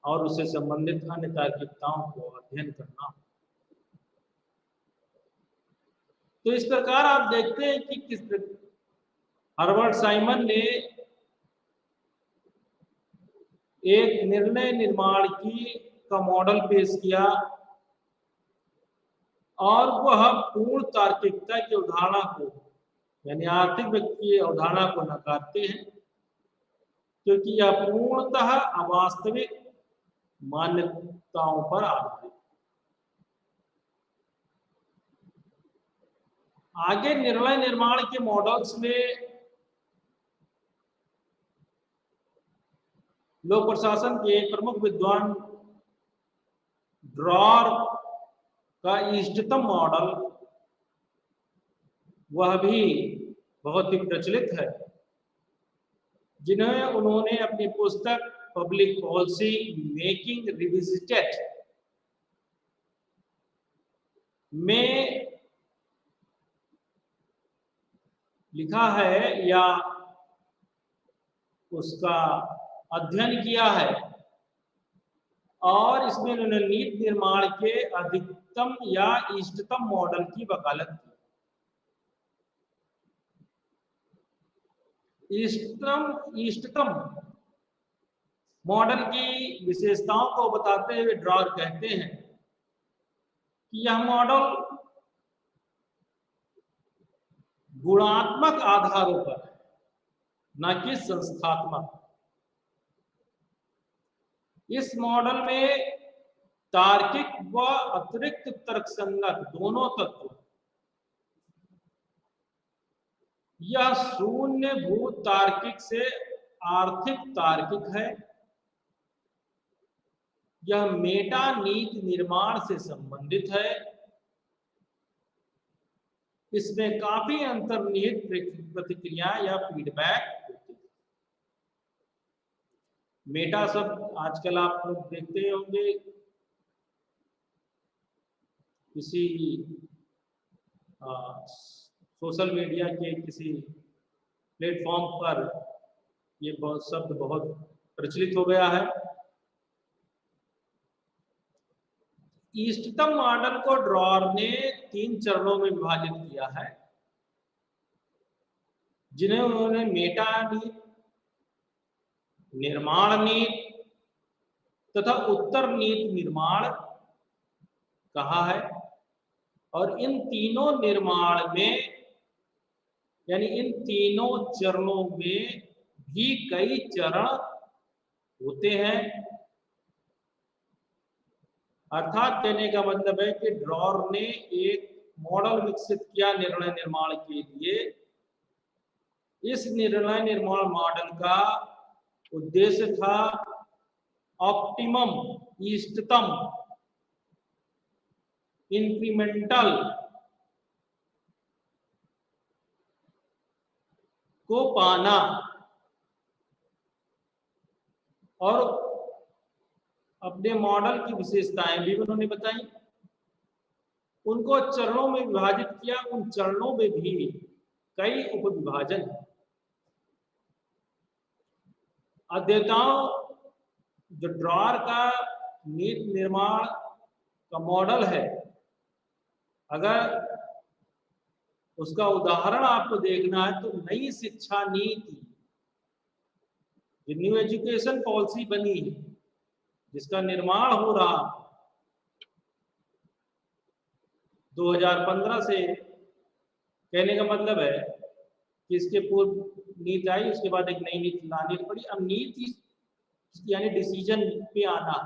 और उससे संबंधित अन्य तार्किकताओं को अध्ययन करना। तो इस प्रकार आप देखते हैं कि किस हर्बर्ट साइमन ने एक निर्णय निर्माण का मॉडल पेश किया और वह पूर्ण तार्किकता की अवधारणा को, यानी आर्थिक व्यक्ति की अवधारणा को नकारते हैं, क्योंकि यह पूर्णतः अवास्तविक मान्यताओं पर आधारित। आगे निर्णय निर्माण के मॉडल्स में लोक प्रशासन के एक प्रमुख विद्वान ड्रॉर का इष्टतम मॉडल, वह भी बहुत ही प्रचलित है, जिन्हें उन्होंने अपनी पुस्तक पब्लिक पॉलिसी मेकिंग रिविजिटेड में लिखा है या उसका अध्ययन किया है, और इसमें उन्होंने नीति निर्माण के अधिकतम या इष्टतम मॉडल की वकालत की। इष्टतम मॉडल की विशेषताओं को बताते हुए ड्रॉर कहते हैं कि यह मॉडल गुणात्मक आधारों पर, न कि संस्थात्मक। इस मॉडल में तार्किक व अतिरिक्त तर्कसंगत दोनों तत्व, यह शून्य भूत तार्किक से आर्थिक तार्किक है। यह मेटा नीति निर्माण से संबंधित है। इसमें काफी अंतर्निहित प्रतिक्रिया या फीडबैक होती है। मेटा शब्द आजकल आप लोग देखते होंगे, किसी सोशल मीडिया के किसी प्लेटफॉर्म पर ये शब्द बहुत प्रचलित हो गया है। इष्टतम मॉडल को ड्रॉर ने 3 चरणों में विभाजित किया है, जिन्हें उन्होंने मेटा नीति, निर्माण नीति तथा उत्तर नीति निर्माण कहा है। और इन तीनों निर्माण में, यानी इन तीनों चरणों में भी कई चरण होते हैं। अर्थात कहने का मतलब है कि ड्रॉर ने एक मॉडल विकसित किया निर्णय निर्माण के लिए। इस निर्णय निर्माण मॉडल का उद्देश्य था ऑप्टिमम, इष्टतम, इंक्रीमेंटल को पाना और अपने मॉडल की विशेषताएं भी उन्होंने बताई, उनको चरणों में विभाजित किया। उन चरणों में भी कई उपविभाजन हैं। अध्येताओं, जो ड्रॉर का नीति निर्माण का मॉडल है, अगर उसका उदाहरण आपको देखना है तो नई शिक्षा नीति, जो न्यू एजुकेशन पॉलिसी बनी है, जिसका निर्माण हो रहा 2015 से, कहने का मतलब है कि इसके पूर्व नीति आई, उसके बाद एक नई नीति लानी पड़ी। अब नीति यानी डिसीजन पे आना।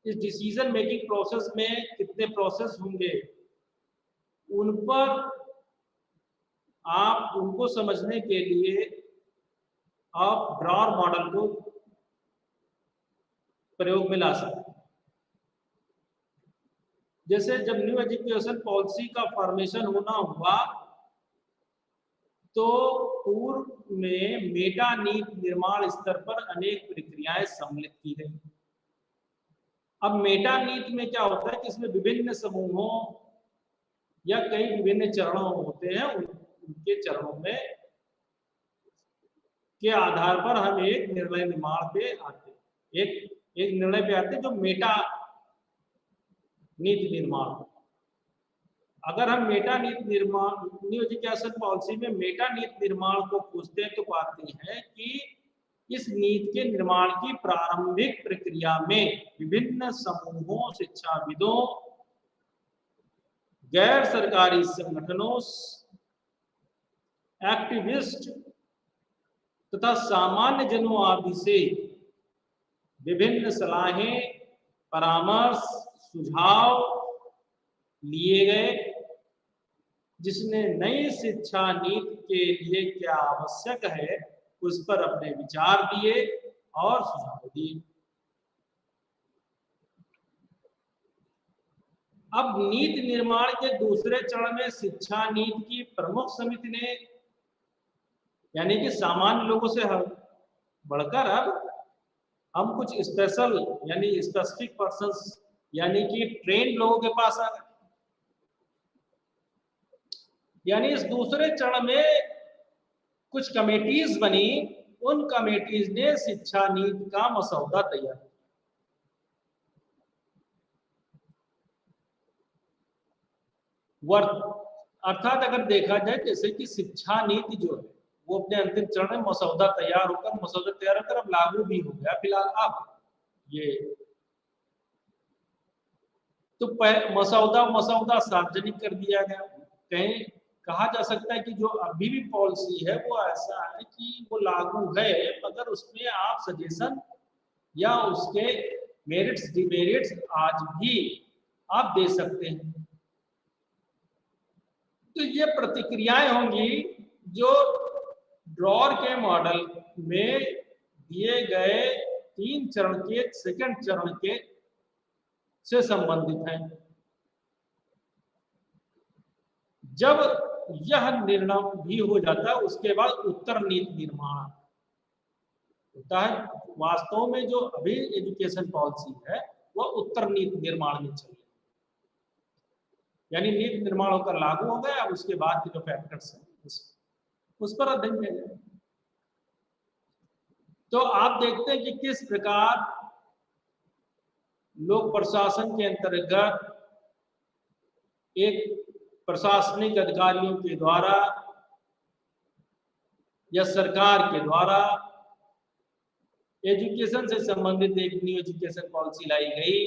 इस डिसीजन मेकिंग प्रोसेस में कितने प्रोसेस होंगे, उन पर आप उनको समझने के लिए आप ड्रॉर मॉडल को प्रयोग में ला सकते हैं। जैसे जब न्यू एजुकेशन पॉलिसी का फॉर्मेशन होना हुआ तो पूर्व में मेटा नीति निर्माण स्तर पर अनेक प्रक्रियाएं सम्मिलित की गई। अब मेटा नीति में क्या होता है कि इसमें विभिन्न समूहों या कई विभिन्न चरणों होते हैं, उनके चरणों में के आधार पर हम एक निर्णय निर्माण पे आते हैं, एक एक निर्णय पे आते हैं जो मेटा नीति निर्माण। अगर हम मेटा नीति निर्माण न्यू एजुकेशन पॉलिसी में मेटा नीति निर्माण को पूछते हैं तो पाते हैं कि इस नीति के निर्माण की प्रारंभिक प्रक्रिया में विभिन्न समूहों, शिक्षाविदों, गैर सरकारी संगठनों, एक्टिविस्ट तथा सामान्य जनों आदि से विभिन्न सलाहें, परामर्श, सुझाव लिए गए, जिसने नई शिक्षा नीति के लिए क्या आवश्यक है उस पर अपने विचार दिए और सुझाव दिए। अब नीति निर्माण के दूसरे चरण में शिक्षा नीति की प्रमुख समिति ने, यानी कि सामान्य लोगों से बढ़कर अब हम कुछ स्पेशल यानी स्पेसिफिक पर्संस यानी कि ट्रेन लोगों के पास आ गए। यानी इस दूसरे चरण में कुछ कमेटीज बनी, उन कमेटीज ने शिक्षा नीति का मसौदा तैयार किया। अर्थात अगर देखा जाए जैसे कि शिक्षा नीति जो है वो अपने अंतिम चरण में मसौदा तैयार होकर अब लागू भी हो गया फिलहाल। अब ये तो मसौदा सार्वजनिक कर दिया गया। कहीं कहा जा सकता है कि जो अभी भी पॉलिसी है वो ऐसा है कि वो लागू है, मगर उसमें आप सजेशन या उसके मेरिट्स डिमेरिट्स आज भी आप दे सकते हैं। तो ये प्रतिक्रियाएं होंगी जो ड्रॉर के मॉडल में दिए गए 3 चरण के सेकंड चरण के से संबंधित हैं। जब यह निर्णय भी हो जाता है उसके बाद उत्तर नीति निर्माण होता है। वास्तव में जो अभी एजुकेशन पॉलिसी है वह उत्तर नीति निर्माण में चल रही है, यानी नीति निर्माण होकर लागू हो गया। अब उसके बाद के जो फैक्टर्स हैं उस पर अध्ययन किया जाए। तो आप देखते हैं कि किस प्रकार लोक प्रशासन के अंतर्गत एक प्रशासनिक अधिकारियों के द्वारा या सरकार के द्वारा एजुकेशन से संबंधित एक न्यू एजुकेशन पॉलिसी लाई गई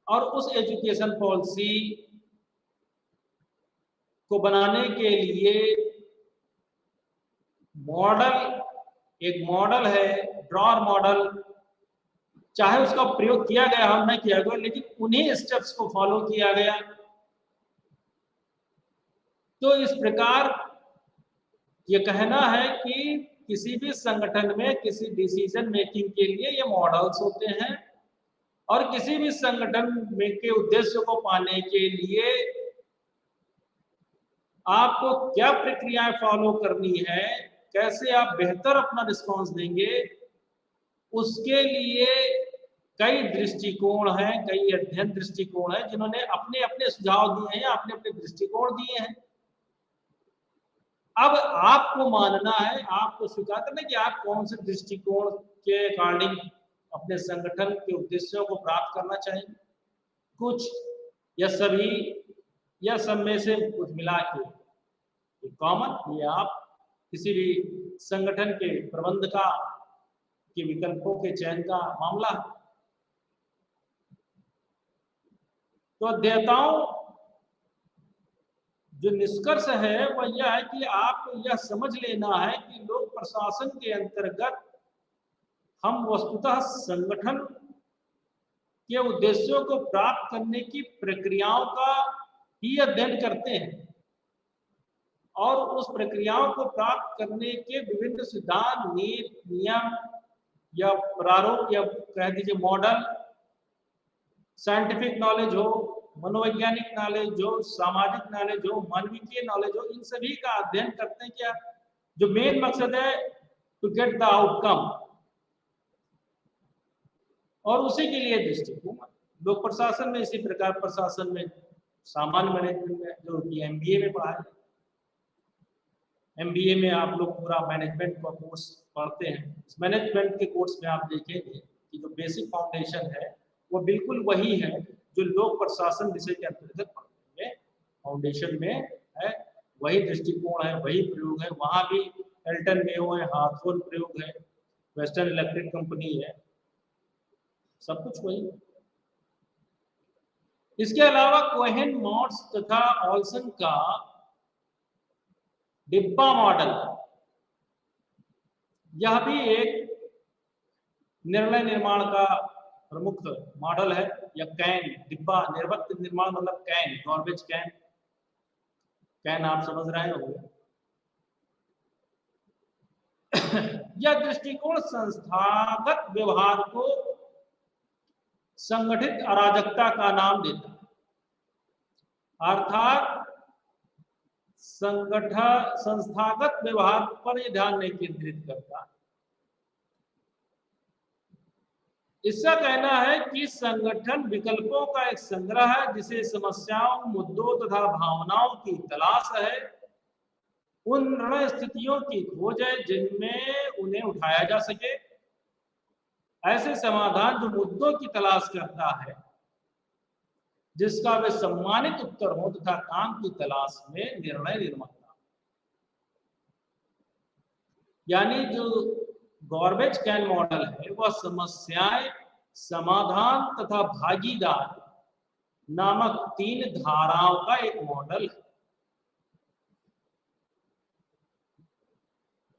और उस एजुकेशन पॉलिसी को बनाने के लिए एक मॉडल है ड्रॉर मॉडल, चाहे उसका प्रयोग किया गया हो न किया गया, लेकिन उन्हीं स्टेप्स को फॉलो किया गया। तो इस प्रकार ये कहना है कि किसी भी संगठन में किसी डिसीजन मेकिंग के लिए ये मॉडल्स होते हैं और किसी भी संगठन में के उद्देश्य को पाने के लिए आपको क्या प्रक्रियाएं फॉलो करनी है, कैसे आप बेहतर अपना रिस्पांस देंगे, उसके लिए कई दृष्टिकोण हैं, कई अध्ययन दृष्टिकोण हैं जिन्होंने अपने अपने सुझाव दिए हैं, अपने अपने दृष्टिकोण दिए हैं। अब आपको मानना है, आपको स्वीकार करना है कि आप कौन से दृष्टिकोण के अकॉर्डिंग अपने संगठन के उद्देश्यों को प्राप्त करना चाहेंगे। कुछ या सभी या सब में से कुछ मिला के कॉमन, ये आप किसी भी संगठन के प्रबंध का के विकल्पों के चयन का मामला। तो अध्येताओं जो निष्कर्ष है वह यह है कि आपको यह समझ लेना है कि लोक प्रशासन के अंतर्गत हम वस्तुतः संगठन के उद्देश्यों को प्राप्त करने की प्रक्रियाओं का ही अध्ययन करते हैं और उस प्रक्रियाओं को प्राप्त करने के विभिन्न सिद्धांत, नीति, नियम या प्रारूप या कह दीजिए मॉडल, साइंटिफिक नॉलेज हो, मनोवैज्ञानिक नॉलेज हो, सामाजिक नॉलेज हो, मानवीय नॉलेज हो, इन सभी का अध्ययन करते हैं। क्या जो मेन मकसद है टू गेट द आउटकम, और उसी के लिए दृष्टिकोण लोक प्रशासन में इसी प्रकार प्रशासन में सामान्य मैनेजमेंट में जो कि MBA में पढ़ा है। MBA में आप लोग पूरा मैनेजमेंट का कोर्स पढ़ते हैं। इस मैनेजमेंट के कोर्स में आप देखेंगे की जो बेसिक फाउंडेशन है वो बिल्कुल वही है जो लोक प्रशासन विषय के अंतर्गत पढ़ने में फाउंडेशन में है, वही दृष्टिकोण है, वही प्रयोग है। वहां भी एल्टन मेयो है, हाथोन प्रयोग है, वेस्टर्न इलेक्ट्रिक कंपनी है, सब कुछ वही। इसके अलावा कोहेन मॉड्स तथा ऑल्सन का डिब्बा मॉडल, यह भी एक निर्णय निर्माण का प्रमुख मॉडल है। या कैन डिब्बा निर्वत निर्माण मतलब कैन, गॉर्बेज कैन, कैन आप समझ रहे होंगे। यह दृष्टिकोण संस्थागत व्यवहार को संगठित अराजकता का नाम देता है, अर्थात संस्थागत व्यवहार पर यह ध्यान नहीं केंद्रित करता। इसका कहना है कि संगठन विकल्पों का एक संग्रह है जिसे समस्याओं, मुद्दों तथा भावनाओं की तलाश है, उन ऋण स्थितियों की खोज है जिनमें उन्हें उठाया जा सके, ऐसे समाधान जो मुद्दों की तलाश करता है जिसका वे सम्मानित उत्तर हो तथा काम की तलाश में निर्णय निर्माता। यानी जो गॉर्बेज कैन मॉडल है वह समस्याएं, समाधान तथा भागीदार नामक 3 धाराओं का एक मॉडल है।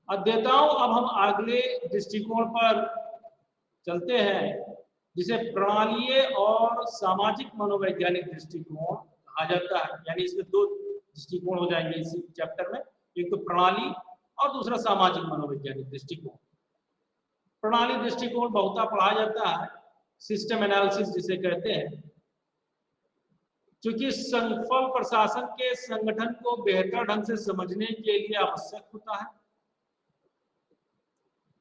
अध्येताओं, अब हम अगले दृष्टिकोण पर चलते हैं जिसे प्रणालीय और सामाजिक मनोवैज्ञानिक दृष्टिकोण कहा जाता है। यानी इसमें 2 दृष्टिकोण हो जाएंगे इसी चैप्टर में, एक तो प्रणाली और दूसरा सामाजिक मनोवैज्ञानिक दृष्टिकोण। प्रणाली दृष्टिकोण बहुता पढ़ा जाता है, सिस्टम एनालिसिस जिसे कहते हैं, क्योंकि संघफल प्रशासन के संगठन को बेहतर ढंग से समझने के लिए आवश्यक होता है।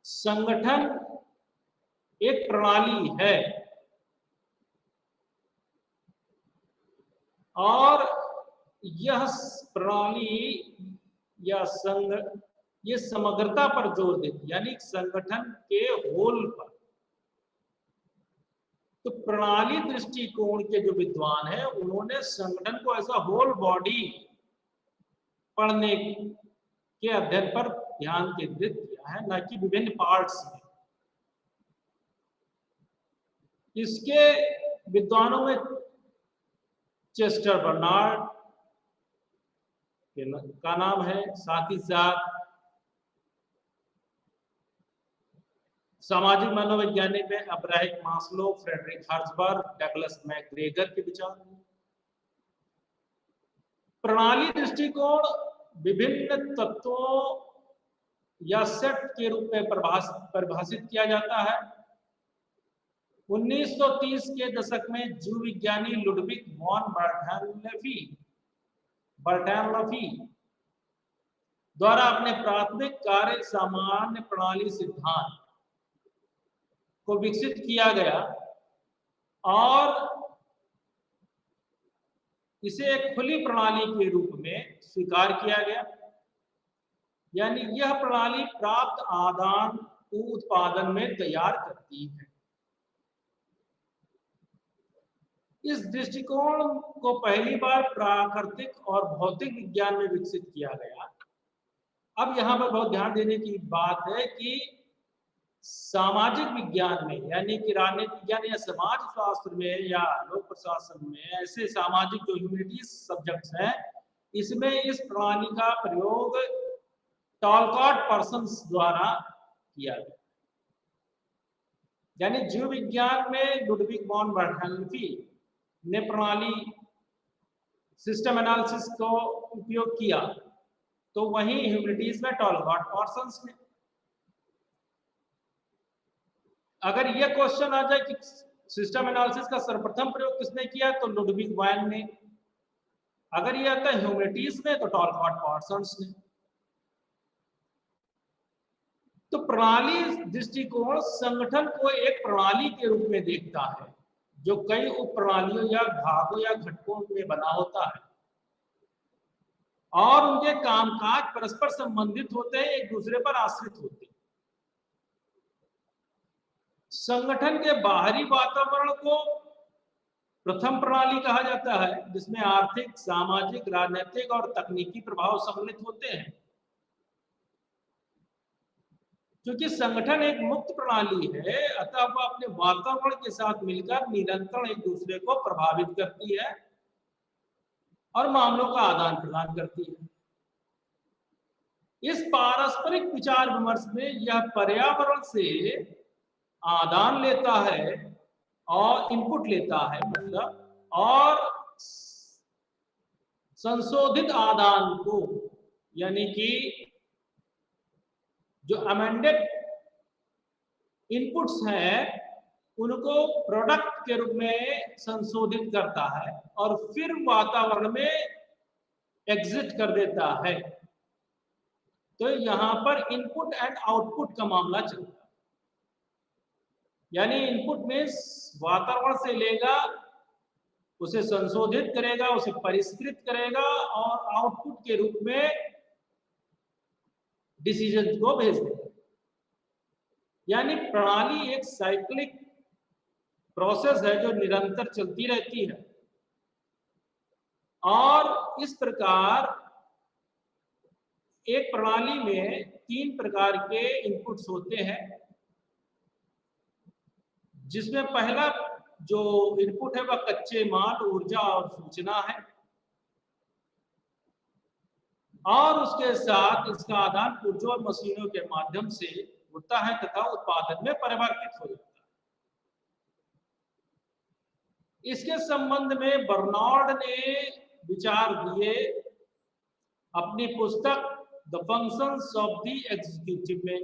संगठन एक प्रणाली है और यह प्रणाली या संघ ये समग्रता पर जोर देती है, यानी संगठन के होल पर। तो प्रणाली दृष्टिकोण के जो विद्वान हैं उन्होंने संगठन को ऐसा होल बॉडी पढ़ने के अध्ययन पर ध्यान केंद्रित किया है, न कि विभिन्न पार्ट्स में। इसके विद्वानों में चेस्टर बर्नार्ड का नाम है, साथ ही साथ सामाजिक मनोवैज्ञानिक में Abraham Maslow, Frederick Herzberg, Douglas McGregor के विचार। प्रणाली दृष्टिकोण विभिन्न तत्वों या सेट के रूप में परिभाषित किया जाता है। 1930 के दशक में जीव विज्ञानी लुडविग वॉन बर्टैनलॉफी द्वारा अपने प्राथमिक कार्य सामान्य प्रणाली सिद्धांत को विकसित किया गया और इसे एक खुली प्रणाली के रूप में स्वीकार किया गया। यानी यह प्रणाली प्राप्त आदान को उत्पादन में तैयार करती है। इस दृष्टिकोण को पहली बार प्राकृतिक और भौतिक विज्ञान में विकसित किया गया। अब यहाँ पर बहुत ध्यान देने की बात है कि सामाजिक विज्ञान में, यानी कि राजनीति विज्ञान या समाज शास्त्र में या लोक प्रशासन में, ऐसे सामाजिक जो ह्यूमैनिटीज सब्जेक्ट्स हैं, इसमें इस प्रणाली का प्रयोग टॉलकॉट पर्सन्स द्वारा किया गया। यानी जीव विज्ञान में लुडविग वॉन बर्टैनलॉफी ने प्रणाली सिस्टम एनालिसिस को उपयोग किया, तो वहीं ह्यूमैनिटीज में टॉलकॉट पर्सन्स ने। अगर यह क्वेश्चन आ जाए कि सिस्टम एनालिसिस का सर्वप्रथम प्रयोग किसने किया, तो लुडविग वॉन ने। अगर यह आता है ह्यूमैनिटीज में, तो टॉलकॉट पर्सन्स ने। तो प्रणाली दृष्टिकोण संगठन को एक प्रणाली के रूप में देखता है जो कई उप प्रणालियों या भागों या घटकों में बना होता है और उनके कामकाज परस्पर संबंधित होते हैं, एक दूसरे पर आश्रित होते हैं। संगठन के बाहरी वातावरण को प्रथम प्रणाली कहा जाता है, जिसमें आर्थिक, सामाजिक, राजनीतिक और तकनीकी प्रभाव सम्मिलित होते हैं। क्योंकि संगठन एक मुक्त प्रणाली है, अतः वह अपने वातावरण के साथ मिलकर निरंतर एक दूसरे को प्रभावित करती है और मामलों का आदान प्रदान करती है। इस पारस्परिक विचार विमर्श में यह पर्यावरण से आदान लेता है और इनपुट लेता है, मतलब, और संशोधित आदान को, यानी कि जो अमेंडेड इनपुट्स हैं उनको प्रोडक्ट के रूप में संशोधित करता है और फिर वातावरण में एग्जिट कर देता है। तो यहां पर इनपुट एंड आउटपुट का मामला चलता है, यानी इनपुट में वातावरण से लेगा, उसे संशोधित करेगा, उसे परिष्कृत करेगा और आउटपुट के रूप में डिसीजन को भेज देगा। यानी प्रणाली एक साइक्लिक प्रोसेस है जो निरंतर चलती रहती है और इस प्रकार एक प्रणाली में 3 प्रकार के इनपुट्स होते हैं, जिसमें पहला जो इनपुट है वह कच्चे माल, ऊर्जा और सूचना है और उसके साथ इसका आदान पुर्जों और मशीनों के माध्यम से होता है तथा उत्पादन में परिवर्तित हो जाता है। इसके संबंध में बर्नार्ड ने विचार दिए अपनी पुस्तक the functions of the executive में।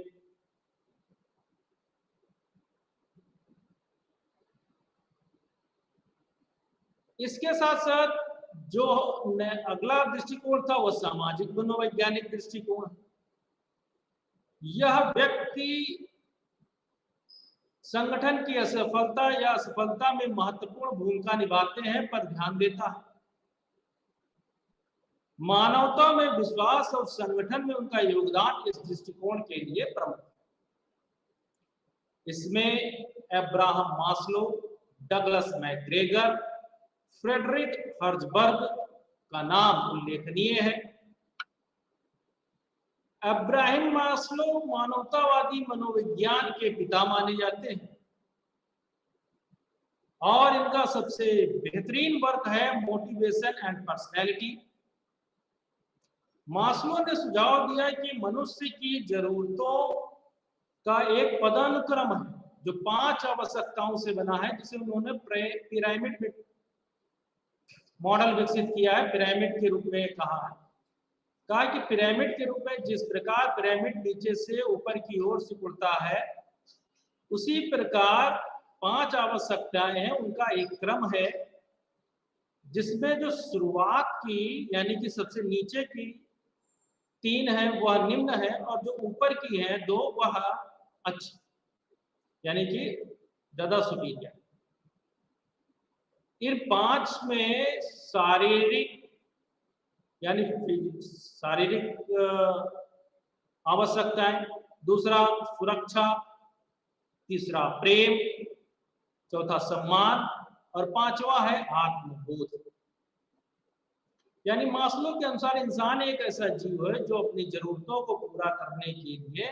इसके साथ साथ जो अगला दृष्टिकोण था वह सामाजिक मनोवैज्ञानिक दृष्टिकोण। यह व्यक्ति संगठन की असफलता या असफलता में महत्वपूर्ण भूमिका निभाते हैं पर ध्यान देता है, मानवता में विश्वास और संगठन में उनका योगदान इस दृष्टिकोण के लिए प्रमुख है। इसमें Abraham Maslow, Douglas McGregor, Frederick Herzberg का नाम उल्लेखनीय है। अब्राहम मास्लो मानवतावादी मनोविज्ञान के पिता माने जाते हैं और इनका सबसे बेहतरीन वर्क है मोटिवेशन एंड पर्सनैलिटी। मास्लो ने सुझाव दिया कि मनुष्य की जरूरतों का एक पदानुक्रम है जो 5 आवश्यकताओं से बना है, जिसे उन्होंने पिरामिड मॉडल विकसित किया है। पिरामिड के रूप में कहा कि पिरामिड के रूप में जिस प्रकार पिरामिड नीचे से ऊपर की ओर सिकुड़ता है, उसी प्रकार 5 आवश्यकताएं हैं, उनका एक क्रम है, जिसमें जो शुरुआत की यानी कि सबसे नीचे की 3 है वह निम्न है और जो ऊपर की है 2 वह अच्छी, यानी कि ज्यादा सुपीरियर। इन 5 में शारीरिक यानी शारीरिक आवश्यकताएं, दूसरा सुरक्षा, तीसरा प्रेम, चौथा सम्मान और 5वां है आत्मबोध। यानी मास्लो के अनुसार इंसान एक ऐसा जीव है जो अपनी जरूरतों को पूरा करने के लिए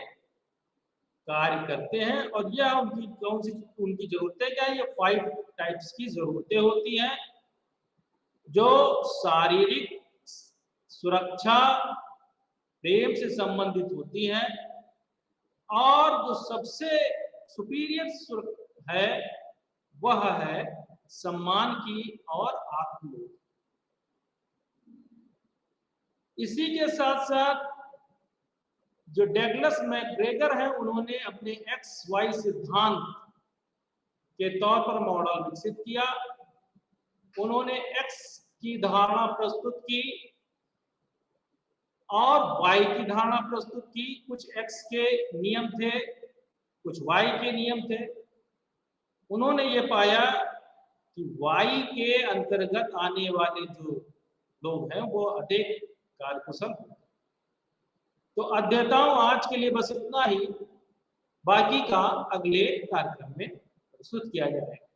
कार्य करते हैं और यह उनकी कौन सी उनकी जरूरतें क्या है, ये 5 टाइप्स की जरूरतें होती हैं, जो शारीरिक, सुरक्षा, प्रेम से संबंधित होती हैं और जो सबसे सुपीरियर है वह है सम्मान की और आत्मबोध। इसी के साथ साथ जो डगलस मैकग्रेगर है, उन्होंने अपने XY सिद्धांत के तौर पर मॉडल विकसित किया। उन्होंने X की धारणा प्रस्तुत की और Y की धारणा प्रस्तुत की। कुछ X के नियम थे, कुछ Y के नियम थे। उन्होंने ये पाया कि Y के अंतर्गत आने वाले जो लोग हैं वो अधिक कार्यकुशल। तो अध्येताओं, आज के लिए बस इतना ही। बाकी का अगले कार्यक्रम में प्रस्तुत किया जाएगा।